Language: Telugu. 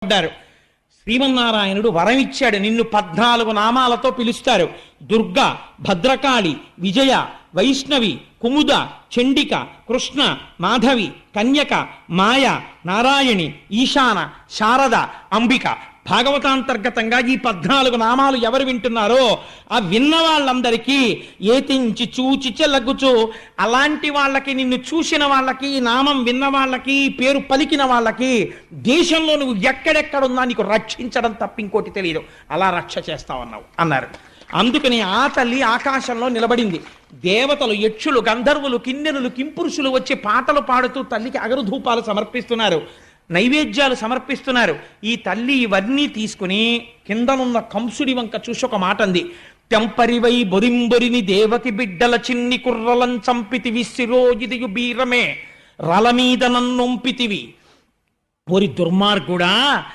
పడ్డారు. శ్రీమన్నారాయణుడు వరం ఇచ్చాడు, నిన్ను 14 నామాలతో పిలుస్తారు. దుర్గా, భద్రకాళి, విజయ, వైష్ణవి, కుముద, చండిక, కృష్ణ, మాధవి, కన్యక, మాయ, నారాయణి, ఈశాన, శారద, అంబిక. భాగవతాంతర్గతంగా ఈ 14 నామాలు ఎవరు వింటున్నారో ఆ విన్న వాళ్ళందరికీ ఏతించి చూచి చెలగుచు, అలాంటి వాళ్ళకి, నిన్ను చూసిన వాళ్ళకి, నామం విన్న వాళ్ళకి, పేరు పలికిన వాళ్ళకి దేశంలో నువ్వు ఎక్కడెక్కడున్నా నీకు రక్షించడం తప్ప ఇంకోటి తెలియదు, అలా రక్ష చేస్తావన్నావు అన్నారు. అందుకని ఆ తల్లి ఆకాశంలో నిలబడింది. దేవతలు, యక్షులు, గంధర్వులు, కిన్నెరులు, కింపురుషులు వచ్చి పాటలు పాడుతూ తల్లికి అగరుధూపాలు సమర్పిస్తున్నారు, నైవేద్యాలు సమర్పిస్తున్నారు. ఈ తల్లి ఇవన్నీ తీసుకుని కిందనున్న కంసుడి వంక చూసి ఒక మాట అంది. తెంపరివై బొరింబొరిని దేవకి బిడ్డల చిన్ని కుర్రలం చంపితివి, శిరోజిదియు బీరమే రల మీద నన్నొంపితివి. ఓరి దుర్మార్గుడా,